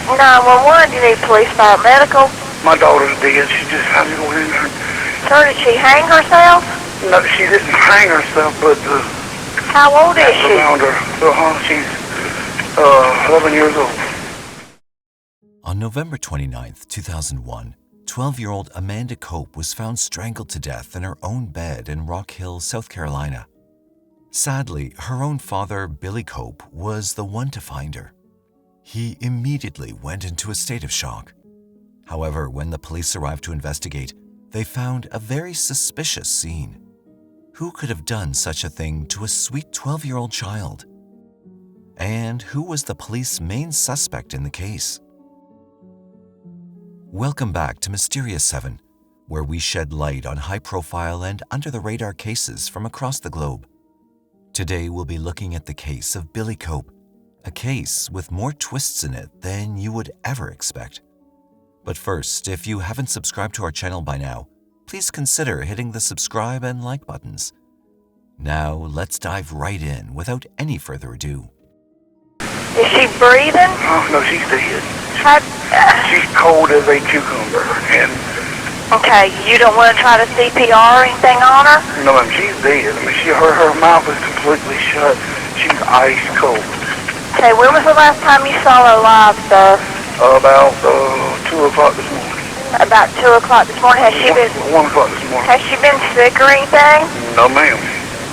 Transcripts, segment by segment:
911, do you need police, fire, medical? My daughter's dead. She just had to go in there. Sir, did she hang herself? No, she didn't hang herself, but how old is she? Around her. She's 11 years old. On November 29th, 2001, 12-year-old Amanda Cope was found strangled to death in her own bed in Rock Hill, South Carolina. Sadly, her own father, Billy Cope, was the one to find her. He immediately went into a state of shock. However, when the police arrived to investigate, they found a very suspicious scene. Who could have done such a thing to a sweet 12-year-old child? And who was the police's main suspect in the case? Welcome back to Mysterious 7, where we shed light on high-profile and under-the-radar cases from across the globe. Today we'll be looking at the case of Billy Cope, a case with more twists in it than you would ever expect. But first, if you haven't subscribed to our channel by now, please consider hitting the subscribe and like buttons. Now, let's dive right in without any further ado. Is she breathing? Oh, no, she's dead. She's cold as a cucumber. And okay, you don't want to try to CPR or anything on her? No, ma'am, she's dead. I mean, her mouth is completely shut. She's ice cold. Okay, when was the last time you saw her live, sir? About 2 o'clock this morning. About 2 o'clock this morning? Has she been 1 o'clock this morning. Has she been sick or anything? No, ma'am.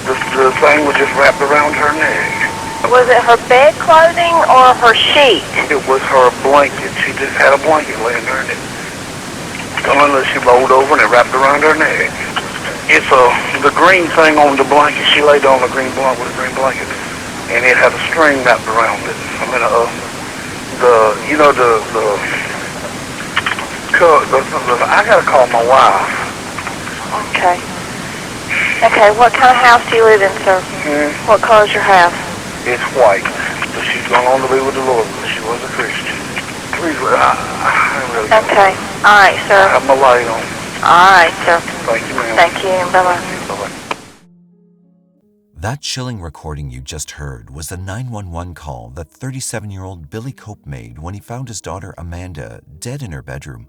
The thing was just wrapped around her neck. Was it her bed clothing or her sheet? It was her blanket. She just had a blanket laying there, and she rolled over and it wrapped around her neck. It's the green thing on the blanket. She laid on the green blanket with a green blanket, and it had a string wrapped around it. I mean, I gotta call my wife. Okay. Okay, what kind of house do you live in, sir? What color is your house? It's white, but she's gone on to be with the Lord because she was a Christian. Please, I really don't. Okay, all right, sir. I have my light on. All right, sir. Thank you, ma'am. Thank you, bye-bye. Bye-bye. That chilling recording you just heard was the 911 call that 37-year-old Billy Cope made when he found his daughter Amanda dead in her bedroom.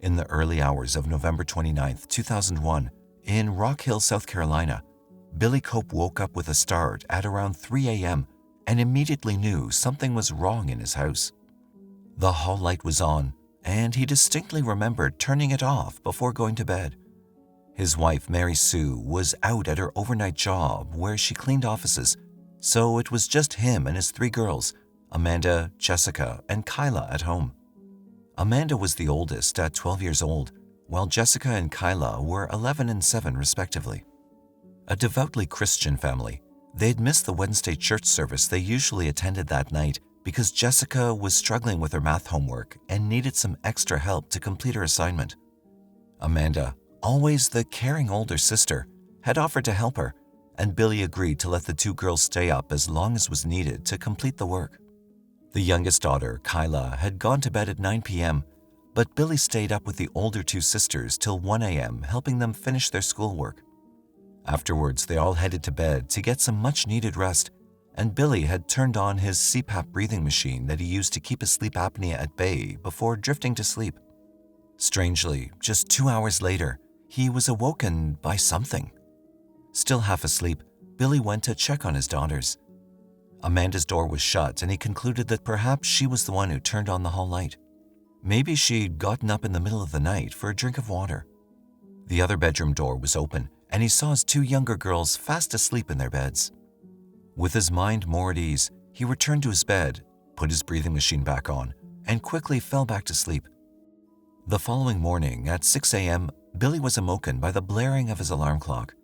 In the early hours of November 29th, 2001, in Rock Hill, South Carolina, Billy Cope woke up with a start at around 3 a.m. and immediately knew something was wrong in his house. The hall light was on, and he distinctly remembered turning it off before going to bed. His wife, Mary Sue, was out at her overnight job where she cleaned offices, so it was just him and his 3 girls, Amanda, Jessica, and Kyla, at home. Amanda was the oldest at 12 years old, while Jessica and Kyla were 11 and 7 respectively. A devoutly Christian family, they'd missed the Wednesday church service they usually attended that night because Jessica was struggling with her math homework and needed some extra help to complete her assignment. Amanda, always the caring older sister, had offered to help her, and Billy agreed to let the 2 girls stay up as long as was needed to complete the work. The youngest daughter, Kyla, had gone to bed at 9 p.m., but Billy stayed up with the older 2 sisters till 1 a.m., helping them finish their schoolwork. Afterwards, they all headed to bed to get some much-needed rest, and Billy had turned on his CPAP breathing machine that he used to keep his sleep apnea at bay before drifting to sleep. Strangely, just 2 hours later, he was awoken by something. Still half asleep, Billy went to check on his daughters. Amanda's door was shut, and he concluded that perhaps she was the one who turned on the hall light. Maybe she'd gotten up in the middle of the night for a drink of water. The other bedroom door was open, and he saw his 2 younger girls fast asleep in their beds. With his mind more at ease, he returned to his bed, put his breathing machine back on, and quickly fell back to sleep. The following morning at 6 a.m., Billy was awoken by the blaring of his alarm clock.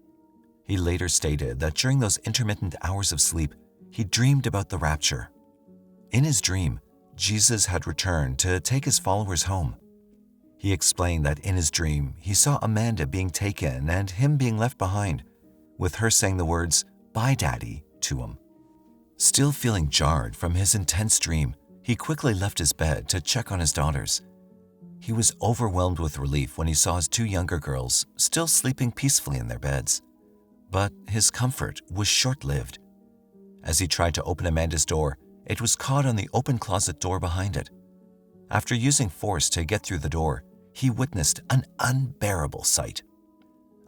He later stated that during those intermittent hours of sleep, he dreamed about the rapture. In his dream, Jesus had returned to take his followers home. He explained that in his dream, he saw Amanda being taken and him being left behind, with her saying the words, "Bye, Daddy," to him. Still feeling jarred from his intense dream, he quickly left his bed to check on his daughters. He was overwhelmed with relief when he saw his 2 younger girls still sleeping peacefully in their beds. But his comfort was short-lived. As he tried to open Amanda's door, it was caught on the open closet door behind it. After using force to get through the door, he witnessed an unbearable sight.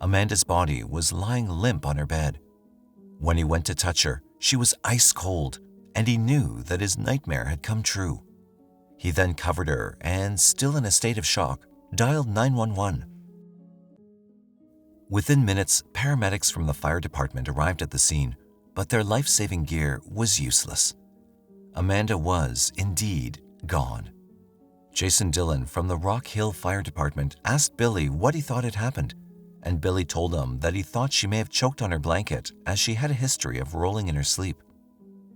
Amanda's body was lying limp on her bed. When he went to touch her, she was ice cold, and he knew that his nightmare had come true. He then covered her and, still in a state of shock, dialed 911. Within minutes, paramedics from the fire department arrived at the scene, but their life-saving gear was useless. Amanda was, indeed, gone. Jason Dillon from the Rock Hill Fire Department asked Billy what he thought had happened, and Billy told him that he thought she may have choked on her blanket as she had a history of rolling in her sleep.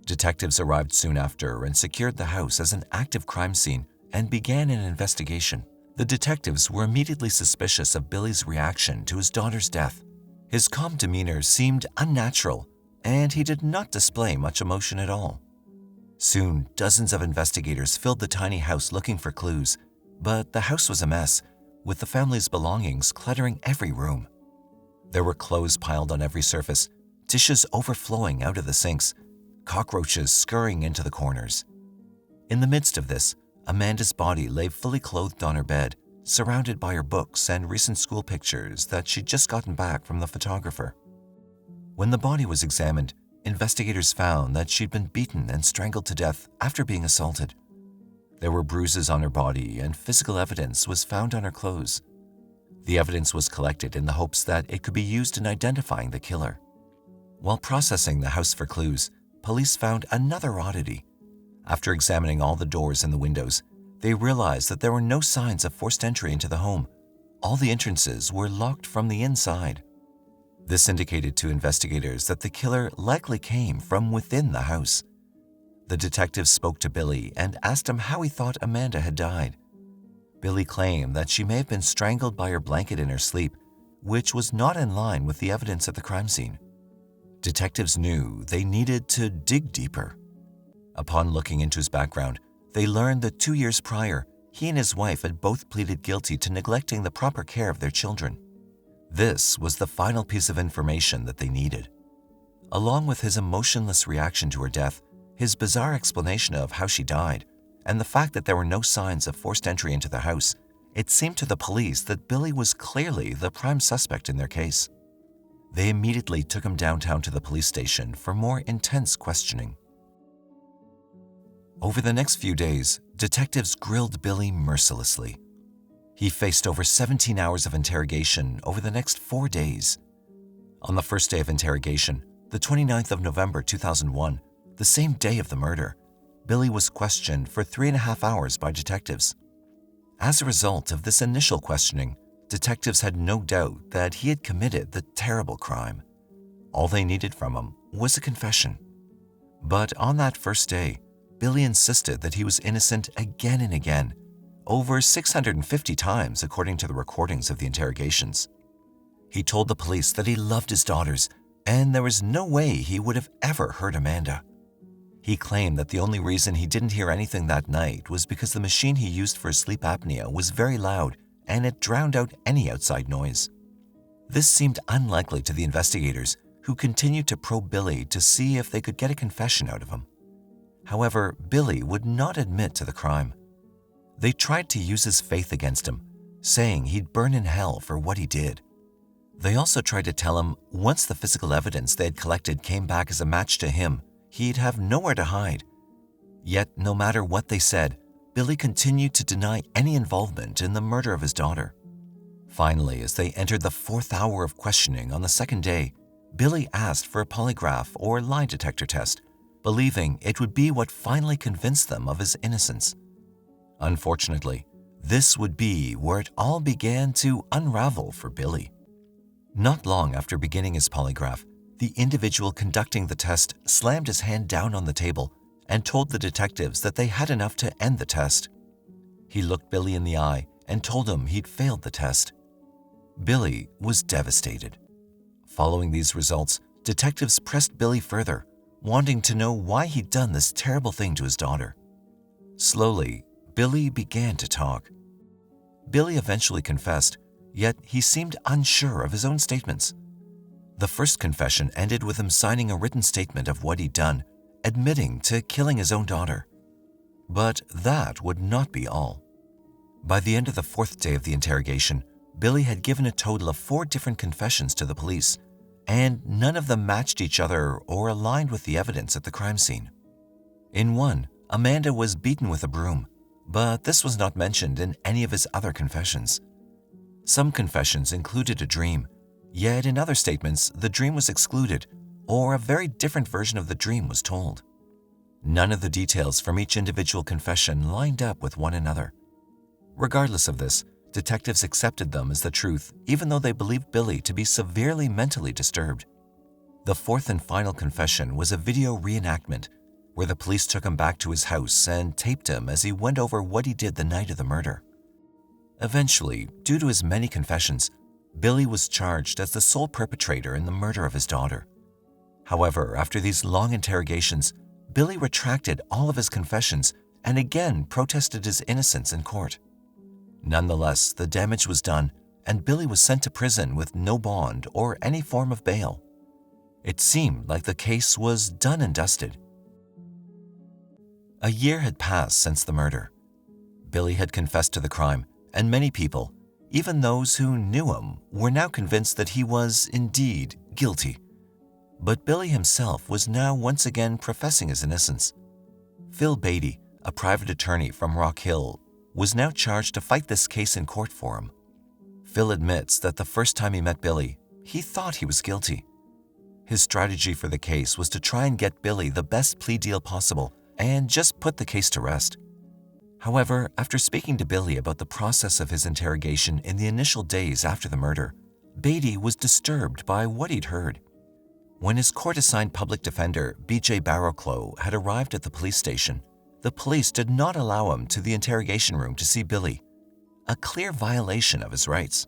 Detectives arrived soon after and secured the house as an active crime scene and began an investigation. The detectives were immediately suspicious of Billy's reaction to his daughter's death. His calm demeanor seemed unnatural, and he did not display much emotion at all. Soon, dozens of investigators filled the tiny house looking for clues, but the house was a mess, with the family's belongings cluttering every room. There were clothes piled on every surface, dishes overflowing out of the sinks, cockroaches scurrying into the corners. In the midst of this, Amanda's body lay fully clothed on her bed, surrounded by her books and recent school pictures that she'd just gotten back from the photographer. When the body was examined, investigators found that she'd been beaten and strangled to death after being assaulted. There were bruises on her body, and physical evidence was found on her clothes. The evidence was collected in the hopes that it could be used in identifying the killer. While processing the house for clues, police found another oddity. After examining all the doors and the windows, they realized that there were no signs of forced entry into the home. All the entrances were locked from the inside. This indicated to investigators that the killer likely came from within the house. The detectives spoke to Billy and asked him how he thought Amanda had died. Billy claimed that she may have been strangled by her blanket in her sleep, which was not in line with the evidence at the crime scene. Detectives knew they needed to dig deeper. Upon looking into his background, they learned that 2 years prior, he and his wife had both pleaded guilty to neglecting the proper care of their children. This was the final piece of information that they needed. Along with his emotionless reaction to her death, his bizarre explanation of how she died, and the fact that there were no signs of forced entry into the house, it seemed to the police that Billy was clearly the prime suspect in their case. They immediately took him downtown to the police station for more intense questioning. Over the next few days, detectives grilled Billy mercilessly. He faced over 17 hours of interrogation over the next 4 days. On the first day of interrogation, the 29th of November 2001, the same day of the murder, Billy was questioned for 3.5 hours by detectives. As a result of this initial questioning, detectives had no doubt that he had committed the terrible crime. All they needed from him was a confession. But on that first day, Billy insisted that he was innocent again and again, over 650 times according to the recordings of the interrogations. He told the police that he loved his daughters, and there was no way he would have ever hurt Amanda. He claimed that the only reason he didn't hear anything that night was because the machine he used for his sleep apnea was very loud and it drowned out any outside noise. This seemed unlikely to the investigators, who continued to probe Billy to see if they could get a confession out of him. However, Billy would not admit to the crime. They tried to use his faith against him, saying he'd burn in hell for what he did. They also tried to tell him once the physical evidence they had collected came back as a match to him, he'd have nowhere to hide. Yet, no matter what they said, Billy continued to deny any involvement in the murder of his daughter. Finally, as they entered the 4th hour of questioning on the second day, Billy asked for a polygraph or lie detector test, believing it would be what finally convinced them of his innocence. Unfortunately, this would be where it all began to unravel for Billy. Not long after beginning his polygraph, the individual conducting the test slammed his hand down on the table and told the detectives that they had enough to end the test. He looked Billy in the eye and told him he'd failed the test. Billy was devastated. Following these results, detectives pressed Billy further, wanting to know why he'd done this terrible thing to his daughter. Slowly, Billy began to talk. Billy eventually confessed, yet he seemed unsure of his own statements. The first confession ended with him signing a written statement of what he'd done, admitting to killing his own daughter. But that would not be all. By the end of the fourth day of the interrogation, Billy had given a total of 4 different confessions to the police, and none of them matched each other or aligned with the evidence at the crime scene. In one, Amanda was beaten with a broom, but this was not mentioned in any of his other confessions. Some confessions included a dream, yet in other statements, the dream was excluded, or a very different version of the dream was told. None of the details from each individual confession lined up with one another. Regardless of this, detectives accepted them as the truth, even though they believed Billy to be severely mentally disturbed. The fourth and final confession was a video reenactment where the police took him back to his house and taped him as he went over what he did the night of the murder. Eventually, due to his many confessions, Billy was charged as the sole perpetrator in the murder of his daughter. However, after these long interrogations, Billy retracted all of his confessions and again protested his innocence in court. Nonetheless, the damage was done, and Billy was sent to prison with no bond or any form of bail. It seemed like the case was done and dusted. A year had passed since the murder. Billy had confessed to the crime, and many people, even those who knew him, were now convinced that he was indeed guilty. But Billy himself was now once again professing his innocence. Phil Beatty, a private attorney from Rock Hill, was now charged to fight this case in court for him. Phil admits that the first time he met Billy, he thought he was guilty. His strategy for the case was to try and get Billy the best plea deal possible and just put the case to rest. However, after speaking to Billy about the process of his interrogation in the initial days after the murder, Beatty was disturbed by what he'd heard. When his court-assigned public defender, B.J. Barrowclough, had arrived at the police station, the police did not allow him to the interrogation room to see Billy, a clear violation of his rights.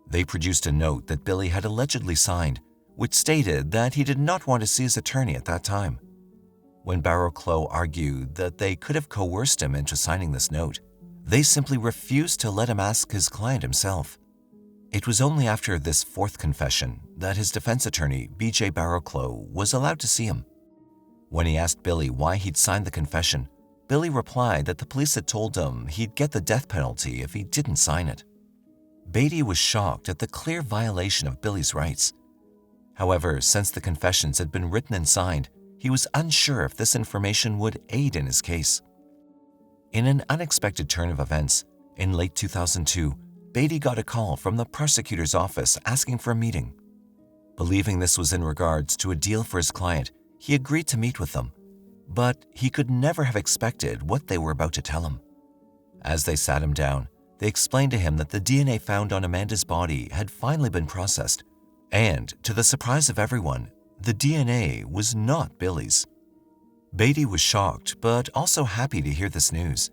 They produced a note that Billy had allegedly signed, which stated that he did not want to see his attorney at that time. When Barrowclough argued that they could have coerced him into signing this note, they simply refused to let him ask his client himself. It was only after this fourth confession that his defense attorney, B.J. Barrowclough, was allowed to see him. When he asked Billy why he'd signed the confession, Billy replied that the police had told him he'd get the death penalty if he didn't sign it. Beatty was shocked at the clear violation of Billy's rights. However, since the confessions had been written and signed, he was unsure if this information would aid in his case. In an unexpected turn of events, in late 2002, Beatty got a call from the prosecutor's office asking for a meeting. Believing this was in regards to a deal for his client, he agreed to meet with them, but he could never have expected what they were about to tell him. As they sat him down, they explained to him that the DNA found on Amanda's body had finally been processed, and, to the surprise of everyone, the DNA was not Billy's. Beatty was shocked, but also happy to hear this news,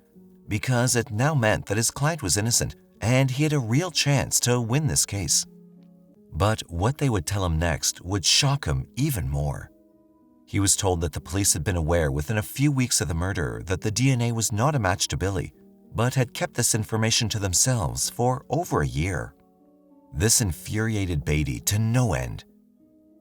because it now meant that his client was innocent and he had a real chance to win this case. But what they would tell him next would shock him even more. He was told that the police had been aware within a few weeks of the murder that the DNA was not a match to Billy, but had kept this information to themselves for over a year. This infuriated Beatty to no end.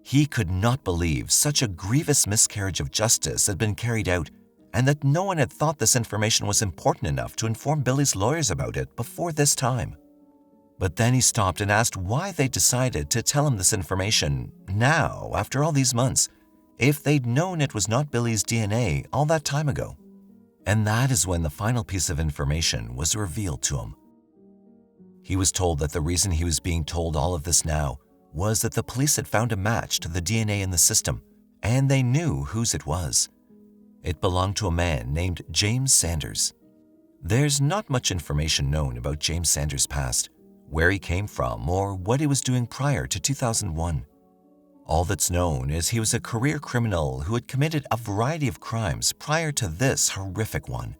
He could not believe such a grievous miscarriage of justice had been carried out, and that no one had thought this information was important enough to inform Billy's lawyers about it before this time. But then he stopped and asked why they decided to tell him this information now, after all these months, if they'd known it was not Billy's DNA all that time ago. And that is when the final piece of information was revealed to him. He was told that the reason he was being told all of this now was that the police had found a match to the DNA in the system, and they knew whose it was. It belonged to a man named James Sanders. There's not much information known about James Sanders' past, where he came from, or what he was doing prior to 2001. All that's known is he was a career criminal who had committed a variety of crimes prior to this horrific one.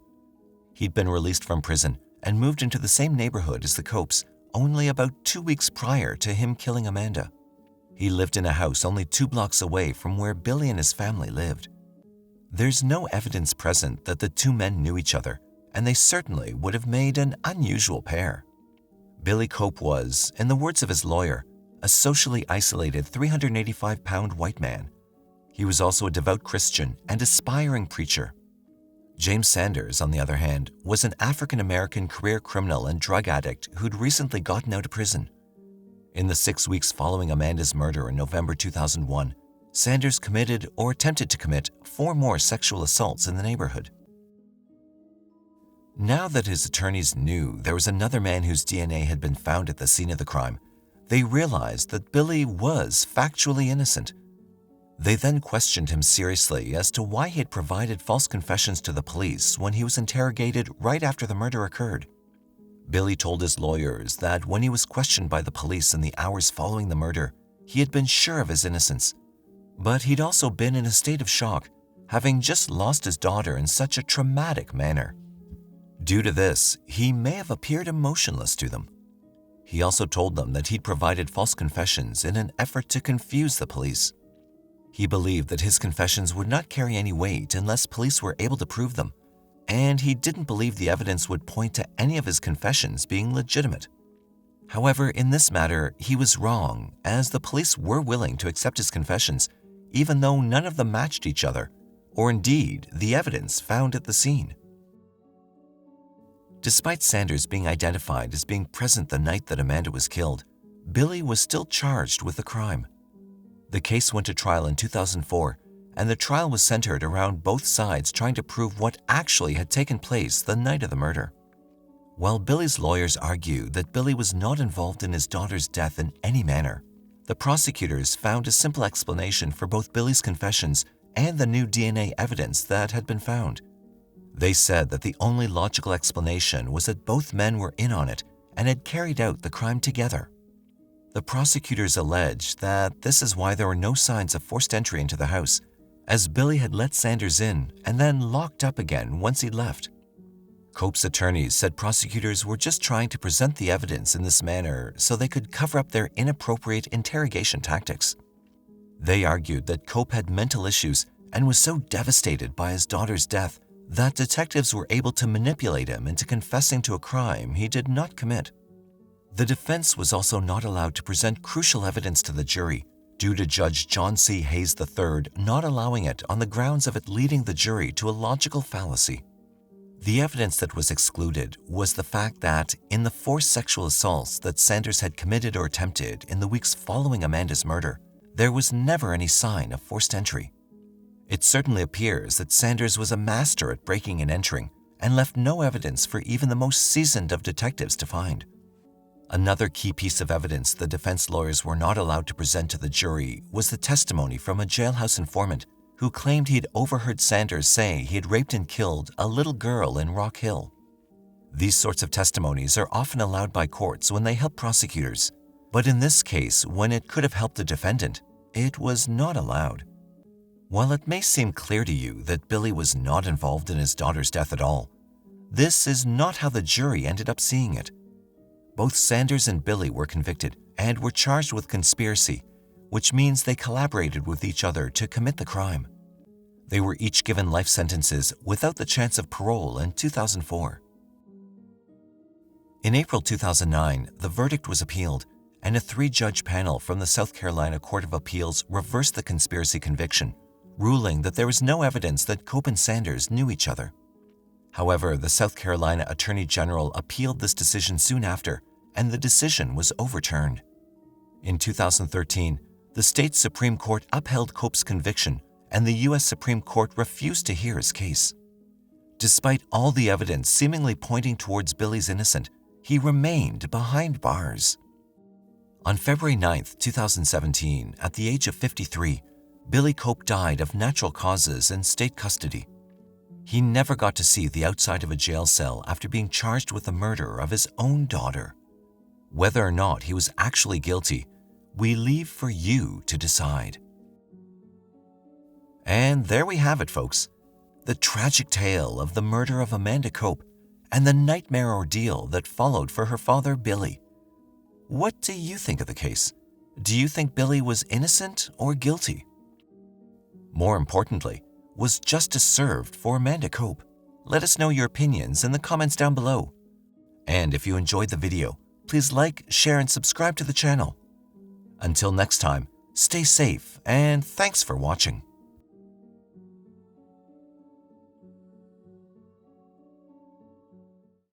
He'd been released from prison and moved into the same neighborhood as the Copes only about 2 weeks prior to him killing Amanda. He lived in a house only 2 blocks away from where Billy and his family lived. There's no evidence present that the two men knew each other, and they certainly would have made an unusual pair. Billy Cope was, in the words of his lawyer, a socially isolated 385-pound white man. He was also a devout Christian and aspiring preacher. James Sanders, on the other hand, was an African-American career criminal and drug addict who'd recently gotten out of prison. In the 6 weeks following Amanda's murder in November 2001, Sanders committed or attempted to commit 4 more sexual assaults in the neighborhood. Now that his attorneys knew there was another man whose DNA had been found at the scene of the crime, they realized that Billy was factually innocent. They then questioned him seriously as to why he had provided false confessions to the police when he was interrogated right after the murder occurred. Billy told his lawyers that when he was questioned by the police in the hours following the murder, he had been sure of his innocence. But he'd also been in a state of shock, having just lost his daughter in such a traumatic manner. Due to this, he may have appeared emotionless to them. He also told them that he'd provided false confessions in an effort to confuse the police. He believed that his confessions would not carry any weight unless police were able to prove them, and he didn't believe the evidence would point to any of his confessions being legitimate. However, in this matter, he was wrong, as the police were willing to accept his confessions, even though none of them matched each other, or indeed the evidence found at the scene. Despite Sanders being identified as being present the night that Amanda was killed, Billy was still charged with the crime. The case went to trial in 2004, and the trial was centered around both sides trying to prove what actually had taken place the night of the murder. While Billy's lawyers argued that Billy was not involved in his daughter's death in any manner, the prosecutors found a simple explanation for both Billy's confessions and the new DNA evidence that had been found. They said that the only logical explanation was that both men were in on it and had carried out the crime together. The prosecutors alleged that this is why there were no signs of forced entry into the house, as Billy had let Sanders in and then locked up again once he'd left. Cope's attorneys said prosecutors were just trying to present the evidence in this manner so they could cover up their inappropriate interrogation tactics. They argued that Cope had mental issues and was so devastated by his daughter's death that detectives were able to manipulate him into confessing to a crime he did not commit. The defense was also not allowed to present crucial evidence to the jury due to Judge John C. Hayes III not allowing it on the grounds of it leading the jury to a logical fallacy. The evidence that was excluded was the fact that in the 4 sexual assaults that Sanders had committed or attempted in the weeks following Amanda's murder, there was never any sign of forced entry. It certainly appears that Sanders was a master at breaking and entering and left no evidence for even the most seasoned of detectives to find. Another key piece of evidence the defense lawyers were not allowed to present to the jury was the testimony from a jailhouse informant who claimed he had overheard Sanders say he had raped and killed a little girl in Rock Hill. These sorts of testimonies are often allowed by courts when they help prosecutors, but in this case, when it could have helped the defendant, it was not allowed. While it may seem clear to you that Billy was not involved in his daughter's death at all, this is not how the jury ended up seeing it. Both Sanders and Billy were convicted and were charged with conspiracy, which means they collaborated with each other to commit the crime. They were each given life sentences without the chance of parole in 2004. In April 2009, the verdict was appealed, and a 3-judge panel from the South Carolina Court of Appeals reversed the conspiracy conviction, ruling that there was no evidence that Cope and Sanders knew each other. However, the South Carolina Attorney General appealed this decision soon after, and the decision was overturned. In 2013, the state Supreme Court upheld Cope's conviction, and the U.S. Supreme Court refused to hear his case. Despite all the evidence seemingly pointing towards Billy's innocent, he remained behind bars. On February 9, 2017, at the age of 53, Billy Cope died of natural causes in state custody. He never got to see the outside of a jail cell after being charged with the murder of his own daughter. Whether or not he was actually guilty, we leave for you to decide. And there we have it, folks. The tragic tale of the murder of Amanda Cope and the nightmare ordeal that followed for her father, Billy. What do you think of the case? Do you think Billy was innocent or guilty? More importantly, was justice served for Amanda Cope? Let us know your opinions in the comments down below. And if you enjoyed the video, please like, share, and subscribe to the channel. Until next time, stay safe and thanks for watching.